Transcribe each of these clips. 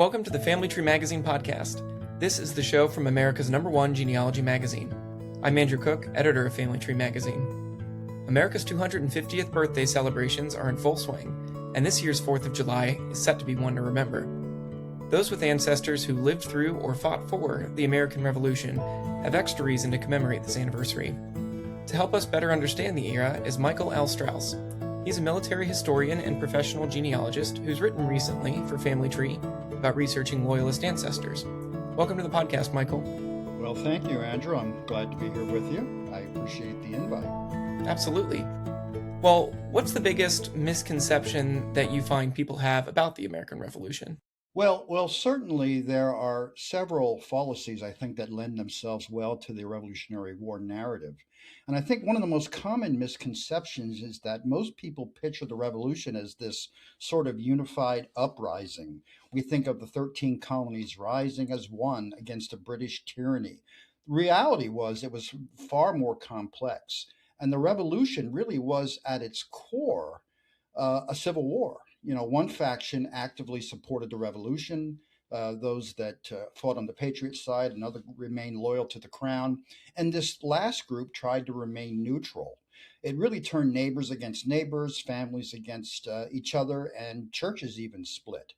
Welcome to the Family Tree Magazine podcast. This is the show from America's #1 genealogy magazine. I'm Andrew Cook, editor of Family Tree Magazine. America's 250th birthday celebrations are in full swing, and this year's 4th of July is set to be one to remember. Those with ancestors who lived through or fought for the American Revolution have extra reason to commemorate this anniversary. To help us better understand the era is Michael L. Strauss. He's a military historian and professional genealogist who's written recently for Family Tree about researching Loyalist ancestors. Welcome to the podcast, Michael. Well, thank you, Andrew. I'm glad to be here with you. I appreciate the invite. Absolutely. Well, what's the biggest misconception that you find people have about the American Revolution? Well, certainly there are several fallacies, I think, that lend themselves well to the Revolutionary War narrative. And I think one of the most common misconceptions is that most people picture the revolution as this sort of unified uprising. We think of the 13 colonies rising as one against a British tyranny. The reality was it was far more complex. And the revolution really was at its core a civil war. One faction actively supported the revolution, those that fought on the Patriot side, another remained loyal to the crown, and this last group tried to remain neutral. It really turned neighbors against neighbors, families against each other, and churches even split.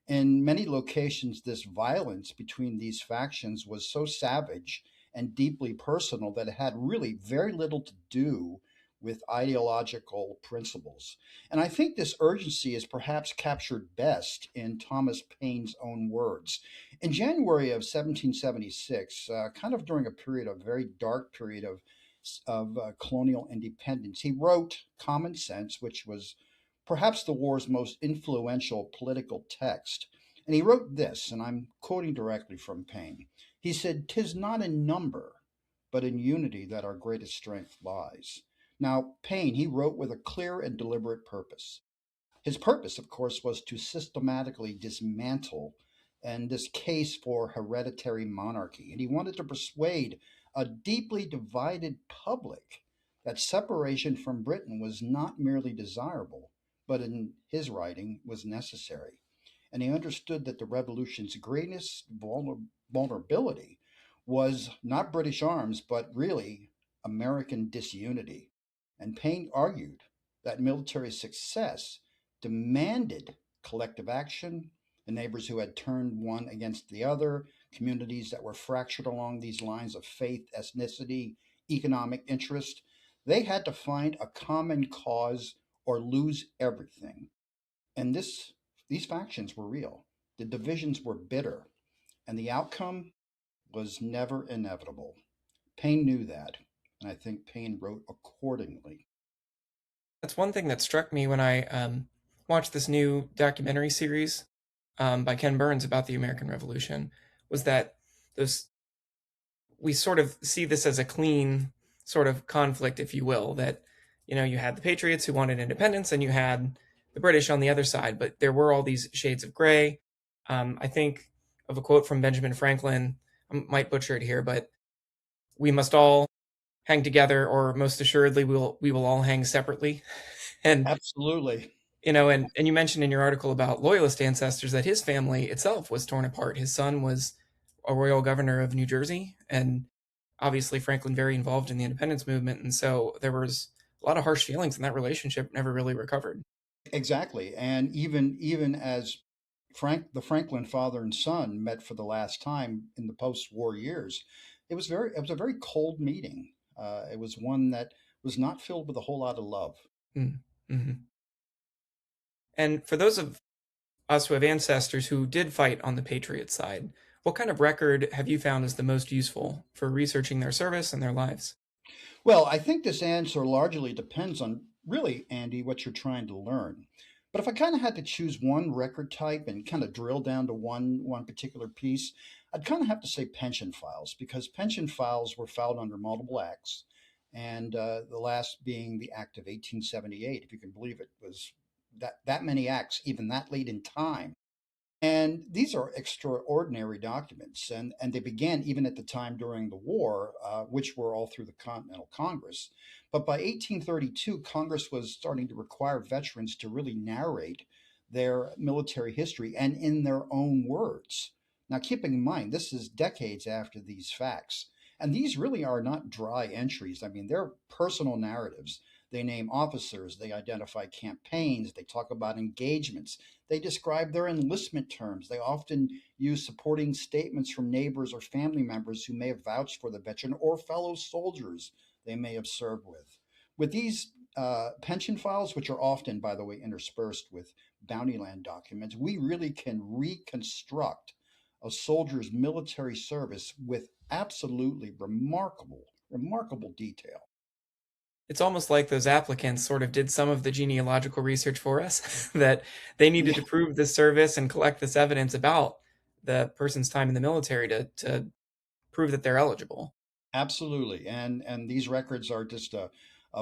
In many locations, this violence between these factions was so savage and deeply personal that it had really very little to do with ideological principles. And I think this urgency is perhaps captured best in Thomas Paine's own words. In January of 1776, kind of during a period, a very dark period of colonial independence, he wrote Common Sense, which was perhaps the war's most influential political text. And he wrote this, and I'm quoting directly from Paine. He said, "'Tis not in number, but in unity that our greatest strength lies." Now, Paine, he wrote with a clear and deliberate purpose. His purpose, of course, was to systematically dismantle and this case for hereditary monarchy. And he wanted to persuade a deeply divided public that separation from Britain was not merely desirable, but in his writing was necessary. And he understood that the revolution's greatest vulnerability was not British arms, but really American disunity. And Paine argued that military success demanded collective action. The neighbors who had turned one against the other, communities that were fractured along these lines of faith, ethnicity, economic interest, they had to find a common cause or lose everything. And these factions were real. The divisions were bitter, and the outcome was never inevitable. Paine knew that, and I think Paine wrote accordingly. That's one thing that struck me when I watched this new documentary series by Ken Burns about the American Revolution, was that those we sort of see this as a clean sort of conflict, if you will, that you had the Patriots who wanted independence and you had the British on the other side, but there were all these shades of gray. I think of a quote from Benjamin Franklin. I might butcher it here, but we must all hang together, or most assuredly we will all hang separately. And Absolutely. and you mentioned in your article about Loyalist ancestors that his family itself was torn apart. His son was a royal governor of New Jersey, and obviously Franklin very involved in the independence movement, and so there was a lot of harsh feelings, and that relationship never really recovered. Exactly. And even as the Franklin father and son met for the last time in the post-war years, it was a very cold meeting. It was one that was not filled with a whole lot of love. Mm-hmm. And for those of us who have ancestors who did fight on the Patriot side, what kind of record have you found is the most useful for researching their service and their lives? Well, I think this answer largely depends on really, Andy, what you're trying to learn. But if I kind of had to choose one record type and kind of drill down to one particular piece, I'd kind of have to say pension files because pension files were filed under multiple acts, and the last being the Act of 1878, if you can believe it, was that many acts, even that late in time. And these are extraordinary documents, and they began even at the time during the war, which were all through the Continental Congress. But by 1832, Congress was starting to require veterans to really narrate their military history and in their own words. Now, keeping in mind, this is decades after these facts. And these really are not dry entries. I mean, they're personal narratives. They name officers, they identify campaigns, they talk about engagements, they describe their enlistment terms. They often use supporting statements from neighbors or family members who may have vouched for the veteran or fellow soldiers they may have served with. With these pension files, which are often, by the way, interspersed with bounty land documents, we really can reconstruct a soldier's military service with absolutely remarkable detail. It's almost like those applicants sort of did some of the genealogical research for us, that they needed Yeah, to prove this service and collect this evidence about the person's time in the military to prove that they're eligible. absolutely. And these records are just a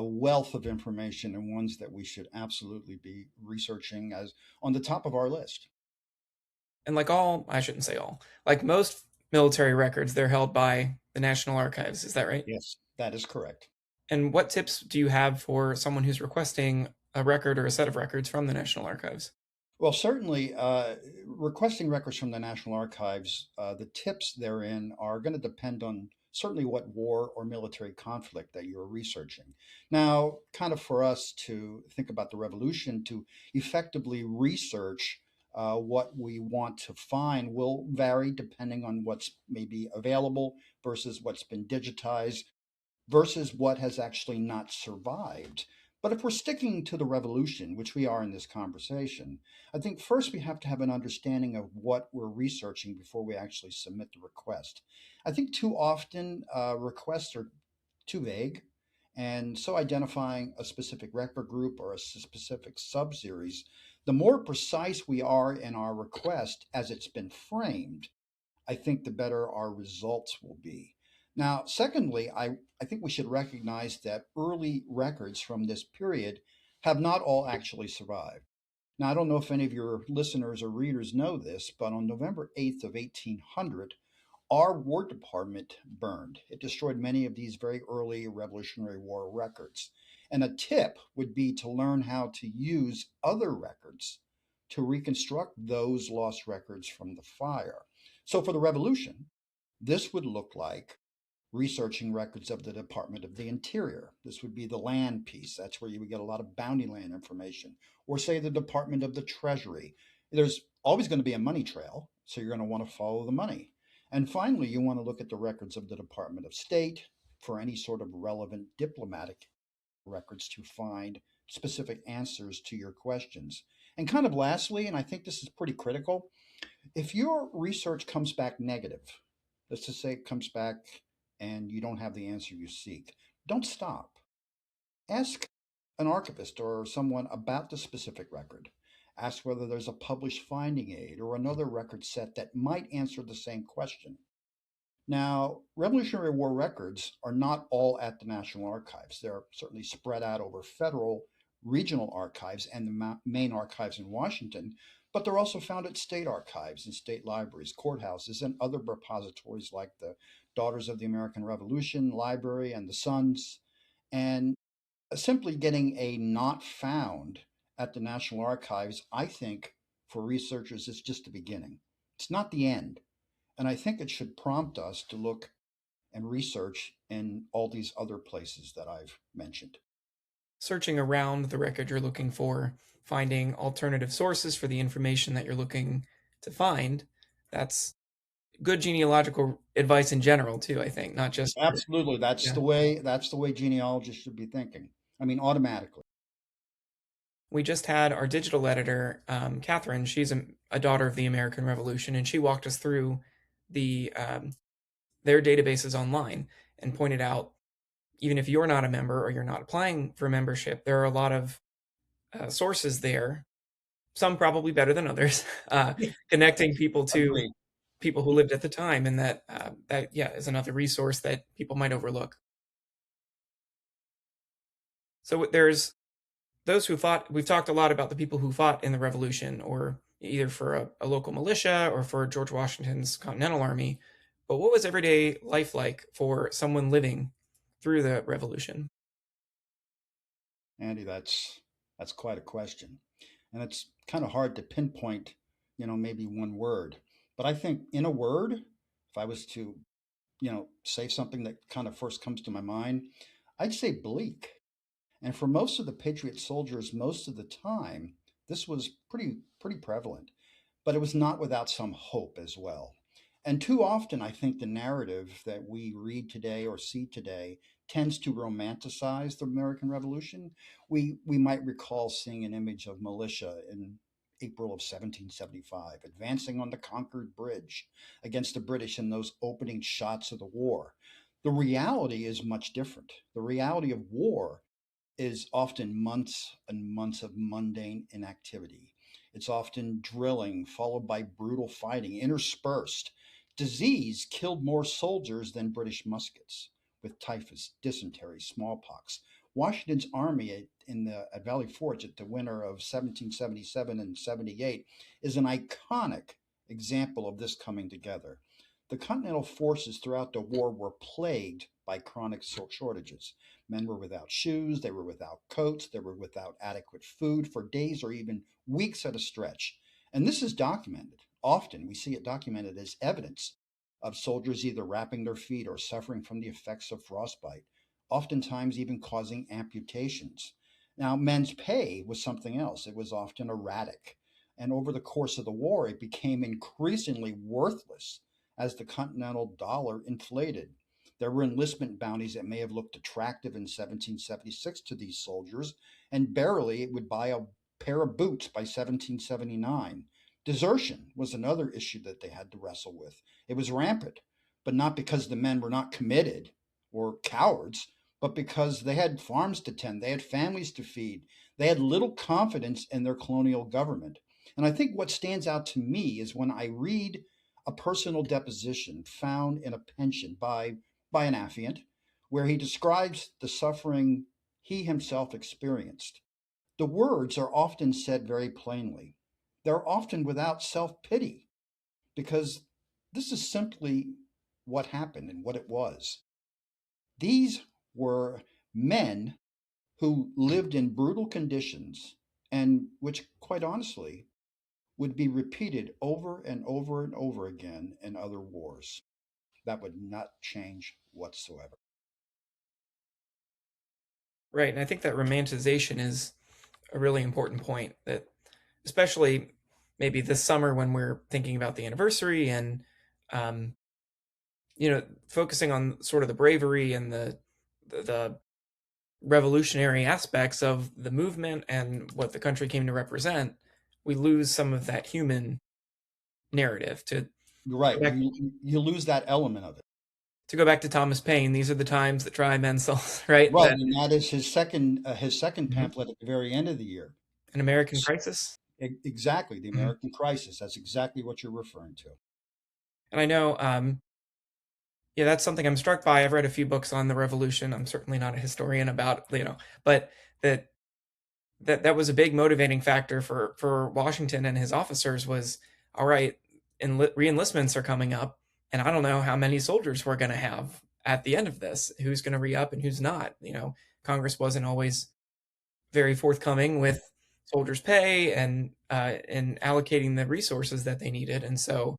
wealth of information and ones that we should absolutely be researching as on the top of our list. And like all, I shouldn't say all, like most military records, they're held by the National Archives. Is that right? Yes, that is correct. And what tips do you have for someone who's requesting a record or a set of records from the National Archives? Well, certainly, requesting records from the National Archives, the tips therein are going to depend on certainly what war or military conflict that you're researching. Now, kind of for us to think about the revolution, to effectively research what we want to find will vary depending on what's maybe available versus what's been digitized versus what has actually not survived. But if we're sticking to the revolution, which we are in this conversation, I think first we have to have an understanding of what we're researching before we actually submit the request. I think too often requests are too vague. And so identifying a specific record group or a specific subseries, the more precise we are in our request as it's been framed, I think the better our results will be. Now, secondly, I think we should recognize that early records from this period have not all actually survived. Now, I don't know if any of your listeners or readers know this, but on November 8th of 1800, our War Department burned. It destroyed many of these very early Revolutionary War records. And a tip would be to learn how to use other records to reconstruct those lost records from the fire. So for the Revolution, this would look like researching records of the Department of the Interior. This would be the land piece. That's where you would get a lot of bounty land information. Or say the Department of the Treasury. There's always going to be a money trail, so you're going to want to follow the money. And finally, you want to look at the records of the Department of State for any sort of relevant diplomatic records to find specific answers to your questions. And kind of lastly, and I think this is pretty critical, if your research comes back negative, let's just say it comes back and you don't have the answer you seek, don't stop. Ask an archivist or someone about the specific record. Ask whether there's a published finding aid or another record set that might answer the same question. Now, Revolutionary War records are not all at the National Archives. They're certainly spread out over federal, regional archives and the main archives in Washington, but they're also found at state archives and state libraries, courthouses, and other repositories like the Daughters of the American Revolution Library and the Sons. And simply getting a not found at the National Archives, I think, for researchers, is just the beginning. It's not the end. And I think it should prompt us to look and research in all these other places that I've mentioned. Searching around the record you're looking for, finding alternative sources for the information that you're looking to find, that's good genealogical advice in general too, I think, not just for, Absolutely, yeah. that's the way genealogists should be thinking. I mean, automatically. We just had our digital editor, Catherine. She's a daughter of the American Revolution, and she walked us through the their databases online and pointed out, even if you're not a member or you're not applying for membership, there are a lot of sources there, some probably better than others, connecting people to Agreed. people who lived at the time, and that yeah is another resource that people might overlook. So there's those who fought. We've talked a lot about the people who fought in the Revolution, or either for a local militia or for George Washington's Continental Army. But what was everyday life like for someone living through the Revolution? Andy, that's quite a question. And it's kind of hard to pinpoint, maybe one word. But I think in a word, if I was to, say something that kind of first comes to my mind, I'd say bleak. And for most of the Patriot soldiers, most of the time, this was pretty prevalent, but it was not without some hope as well. And too often, I think the narrative that we read today or see today tends to romanticize the American Revolution. We might recall seeing an image of militia in April of 1775 advancing on the Concord Bridge against the British in those opening shots of the war. The reality is much different. The reality of war is often months and months of mundane inactivity. It's often drilling, followed by brutal fighting, interspersed. Disease killed more soldiers than British muskets, with typhus, dysentery, smallpox. Washington's army at Valley Forge at the winter of 1777 and 78 is an iconic example of this coming together. The Continental forces throughout the war were plagued by chronic shortages. Men were without shoes, they were without coats, they were without adequate food for days or even weeks at a stretch. And this is documented. Often we see it documented as evidence of soldiers either wrapping their feet or suffering from the effects of frostbite, oftentimes even causing amputations. Now, men's pay was something else. It was often erratic. And over the course of the war, it became increasingly worthless as the continental dollar inflated. There were enlistment bounties that may have looked attractive in 1776 to these soldiers, and barely it would buy a pair of boots by 1779. Desertion was another issue that they had to wrestle with. It was rampant, but not because the men were not committed or cowards, but because they had farms to tend, they had families to feed, they had little confidence in their colonial government. And I think what stands out to me is when I read a personal deposition found in a pension by an affiant, where he describes the suffering he himself experienced. The words are often said very plainly. They're often without self pity, because this is simply what happened and what it was. These were men who lived in brutal conditions and which, quite honestly, would be repeated over and over and over again in other wars. That would not change whatsoever. Right. And I think that romanticization is a really important point, that especially maybe this summer when we're thinking about the anniversary and um, focusing on sort of the bravery and the revolutionary aspects of the movement and what the country came to represent, we lose some of that human narrative. You're Go right. back You lose that element of it. to go back to Thomas Paine, these are the times that try men's souls, right? Right, That and that is his second Mhm. pamphlet at the very end of the year. An American Crisis. Exactly, the Mhm. American Crisis. That's exactly what you're referring to. And I know, yeah, that's something I'm struck by. I've read a few books on the Revolution. I'm certainly not a historian about, but that that was a big motivating factor for Washington and his officers was, all right, reenlistments are coming up, and I don't know how many soldiers we're going to have at the end of this. Who's going to re-up and who's not? Congress wasn't always very forthcoming with soldiers' pay and allocating the resources that they needed, and so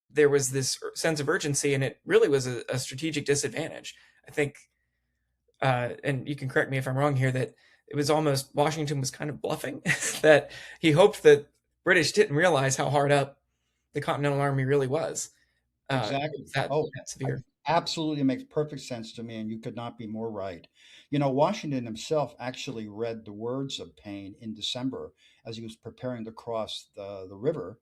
there was this sense of urgency, and it really was a strategic disadvantage. I think, and you can correct me if I'm wrong here, that it was almost Washington was kind of bluffing that he hoped that British didn't realize how hard up the Continental Army really was. It Exactly. was that Oh, that I severe. absolutely makes perfect sense to me, and you could not be more right. Washington himself actually read the words of Paine in December as he was preparing to cross the river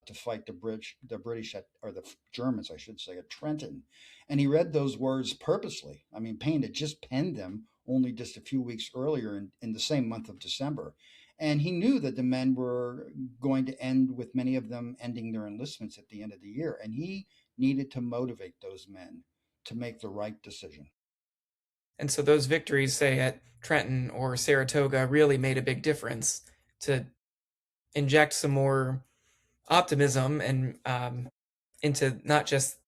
to fight the British or the Germans, I should say, at Trenton. And he read those words purposely. I mean, Paine had just penned them only just a few weeks earlier in the same month of December. And he knew that the men were going to end with many of them ending their enlistments at the end of the year. And he needed to motivate those men to make the right decision. And so those victories, say at Trenton or Saratoga, really made a big difference to inject some more optimism and into not just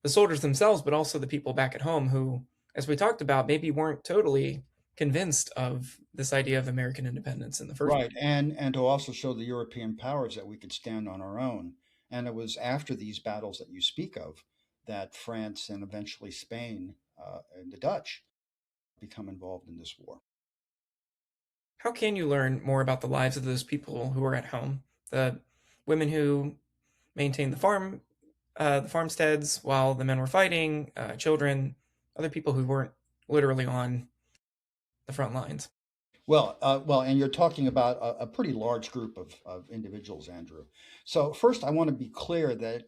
the soldiers themselves, but also the people back at home who, as we talked about, maybe weren't totally convinced of this idea of American independence in the first Right, place. and to also show the European powers that we could stand on our own. And it was after these battles that you speak of that France and eventually Spain and the Dutch become involved in this war. How can you learn more about the lives of those people who are at home? The women who maintained the farmsteads while the men were fighting, children, other people who weren't literally on the front lines. Well, and you're talking about a pretty large group of individuals, Andrew. So first, I want to be clear that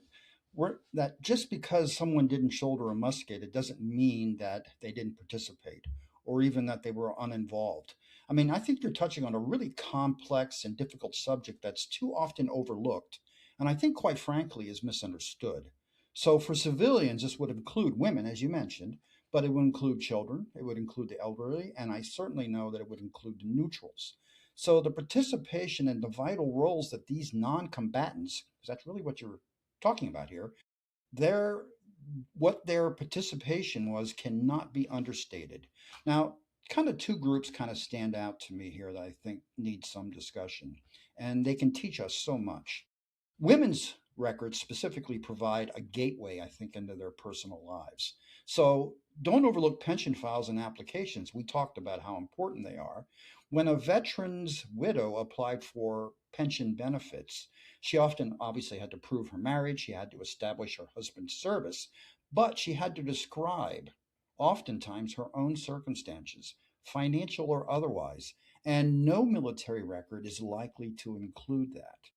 that just because someone didn't shoulder a musket, it doesn't mean that they didn't participate or even that they were uninvolved. I mean, I think you're touching on a really complex and difficult subject that's too often overlooked, and I think, quite frankly, is misunderstood. So for civilians, this would include women, as you mentioned, but it would include children, it would include the elderly, and I certainly know that it would include the neutrals. So the participation and the vital roles that these non-combatants, because that's really what you're talking about here, their what their participation was cannot be understated. Now, kind of two groups kind of stand out to me here that I think need some discussion, and they can teach us so much. Women's records specifically provide a gateway, I think, into their personal lives. So don't overlook pension files and applications. We talked about how important they are. When a veteran's widow applied for pension benefits, she often obviously had to prove her marriage, she had to establish her husband's service, but she had to describe oftentimes her own circumstances, financial or otherwise, and no military record is likely to include that.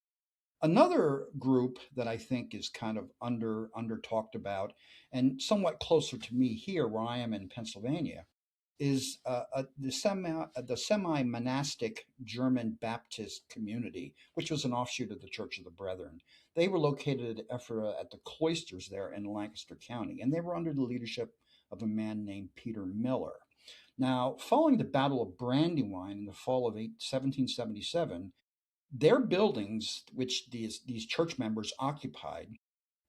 Another group that I think is kind of under talked about and somewhat closer to me here, where I am in Pennsylvania, is the semi monastic German Baptist community, which was an offshoot of the Church of the Brethren. They were located at the cloisters there in Lancaster County, and they were under the leadership of a man named Peter Miller. Now, following the Battle of Brandywine in the fall of 1777, their buildings, which these church members occupied,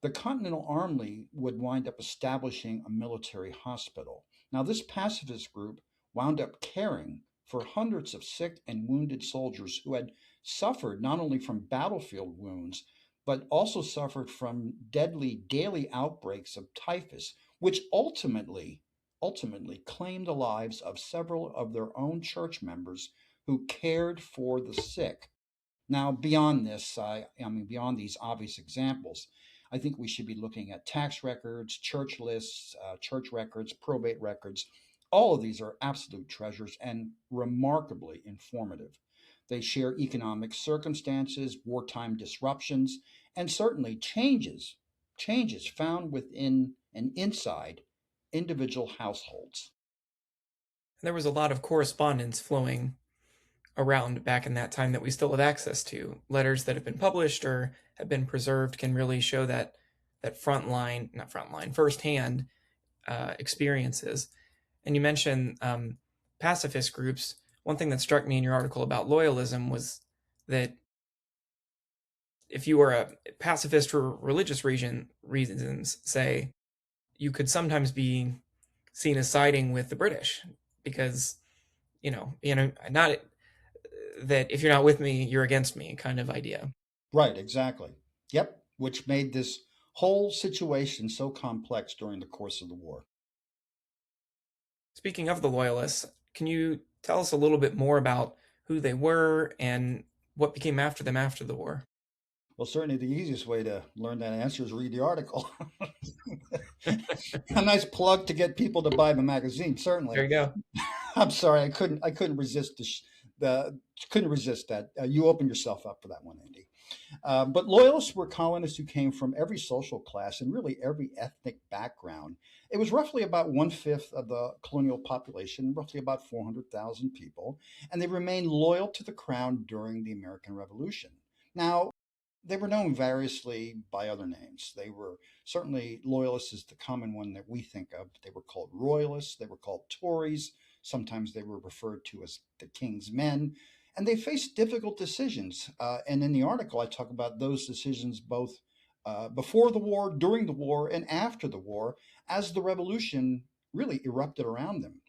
the Continental Army would wind up establishing a military hospital. Now, this pacifist group wound up caring for hundreds of sick and wounded soldiers who had suffered not only from battlefield wounds, but also suffered from deadly daily outbreaks of typhus, which ultimately claimed the lives of several of their own church members who cared for the sick. Now, beyond this, I mean, beyond these obvious examples, I think we should be looking at tax records, church lists, church records, probate records. All of these are absolute treasures and remarkably informative. They share economic circumstances, wartime disruptions, and certainly changes found within and inside individual households. There was a lot of correspondence flowing around back in that time that we still have access to. Letters that have been published or have been preserved can really show that frontline, not frontline, firsthand experiences. And you mentioned pacifist groups. One thing that struck me in your article about loyalism was that if you were a pacifist for religious reasons, say, you could sometimes be seen as siding with the British because not that if you're not with me, you're against me kind of idea. Right, exactly. Yep, which made this whole situation so complex during the course of the war. Speaking of the Loyalists, can you tell us a little bit more about who they were and what became after them after the war? Well, certainly the easiest way to learn that answer is read the article. A nice plug to get people to buy the magazine, There certainly. you go. I'm sorry, I couldn't resist the couldn't resist that. You opened yourself up for that one, Andy. But loyalists were colonists who came from every social class and really every ethnic background. It was roughly about one fifth of the colonial population, roughly about 400,000 people, and they remained loyal to the crown during the American Revolution. Now, they were known variously by other names. They were certainly loyalists is the common one that we think of. They were called royalists. They were called Tories. Sometimes they were referred to as the King's Men, and they faced difficult decisions. And in the article, I talk about those decisions both before the war, during the war, and after the war, as the revolution really erupted around them.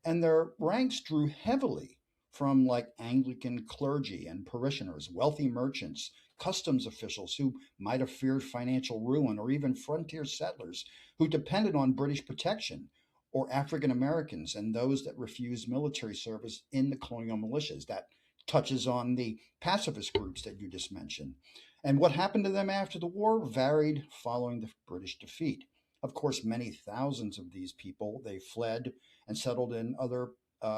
And their ranks drew heavily from like Anglican clergy and parishioners, wealthy merchants, customs officials who might have feared financial ruin, or even frontier settlers who depended on British protection, or African Americans and those that refused military service in the colonial militias. That touches on the pacifist groups that you just mentioned. And what happened to them after the war varied following the British defeat. Of course, many thousands of these people, they fled and settled in other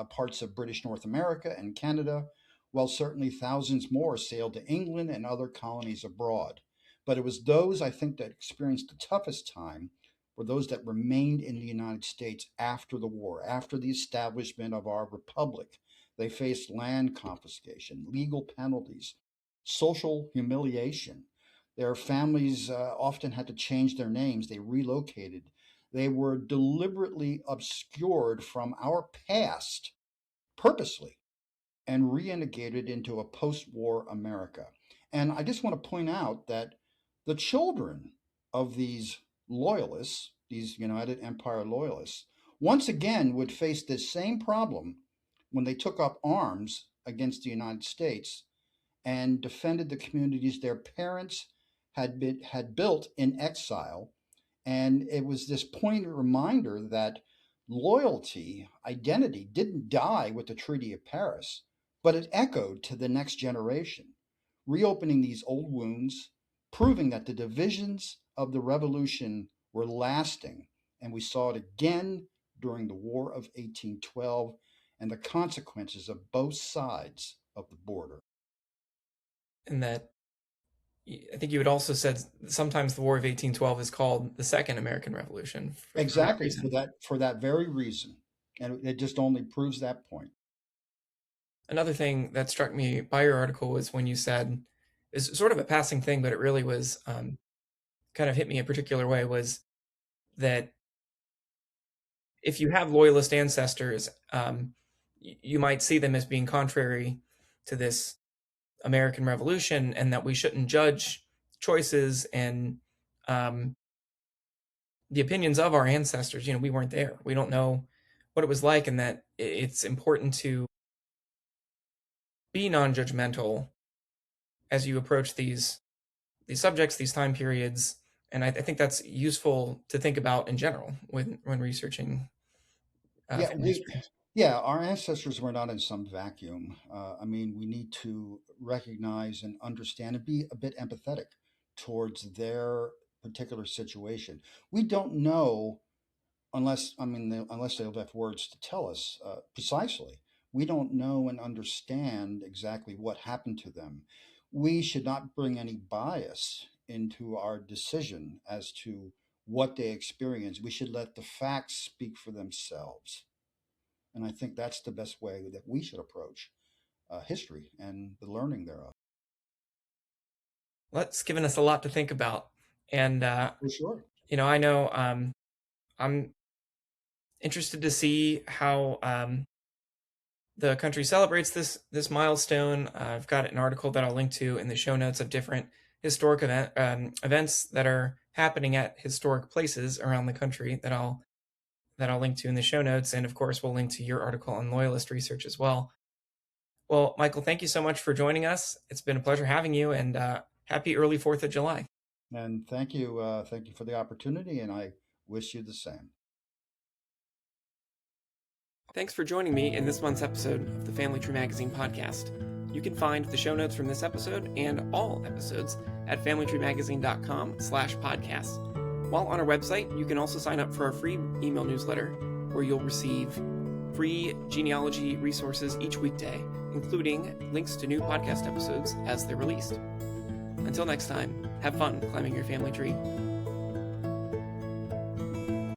parts of British North America and Canada, while certainly thousands more sailed to England and other colonies abroad. But it was those, I think, that experienced the toughest time were those that remained in the United States after the war, after the establishment of our republic. They faced land confiscation, legal penalties, social humiliation. Their families often had to change their names. They relocated. They were deliberately obscured from our past purposely and reintegrated into a post war America. And I just want to point out that the children of these loyalists, these United Empire loyalists, once again would face this same problem when they took up arms against the United States and defended the communities their parents had built in exile. And it was this poignant reminder that loyalty, identity, didn't die with the Treaty of Paris, but it echoed to the next generation, reopening these old wounds, proving that the divisions of the revolution were lasting. And we saw it again during the War of 1812 and the consequences of both sides of the border. And that I think you had also said sometimes the War of 1812 is called the Second American Revolution for that Exactly, reason. for that very reason. And it just only proves that point. Another thing that struck me by your article was when you said, is sort of a passing thing, but it really was kind of hit me a particular way, was that if you have loyalist ancestors, you might see them as being contrary to this American Revolution, and that we shouldn't judge choices and the opinions of our ancestors. We weren't there. We don't know what it was like, and that it's important to be non-judgmental as you approach these subjects, these time periods. And I think that's useful to think about in general when researching Yeah, family history. our ancestors were not in some vacuum. I mean, we need to recognize and understand and be a bit empathetic towards their particular situation. We don't know unless they left words to tell us precisely. We don't know and understand exactly what happened to them. We should not bring any bias into our decision as to what they experienced. We should let the facts speak for themselves. And I think that's the best way that we should approach history and the learning thereof. Well, that's given us a lot to think about. And, For sure. I know I'm interested to see how the country celebrates this milestone. I've got an article that I'll link to in the show notes of different historic events that are happening at historic places around the country that I'll link to in the show notes. And of course, we'll link to your article on loyalist research as well. Well, Michael, thank you so much for joining us. It's been a pleasure having you, and happy early 4th of July. And thank you for the opportunity, and I wish you the same. Thanks for joining me in this month's episode of the Family Tree Magazine podcast. You can find the show notes from this episode and all episodes at familytreemagazine.com/podcast. While on our website, you can also sign up for our free email newsletter where you'll receive free genealogy resources each weekday, including links to new podcast episodes as they're released. Until next time, have fun climbing your family tree.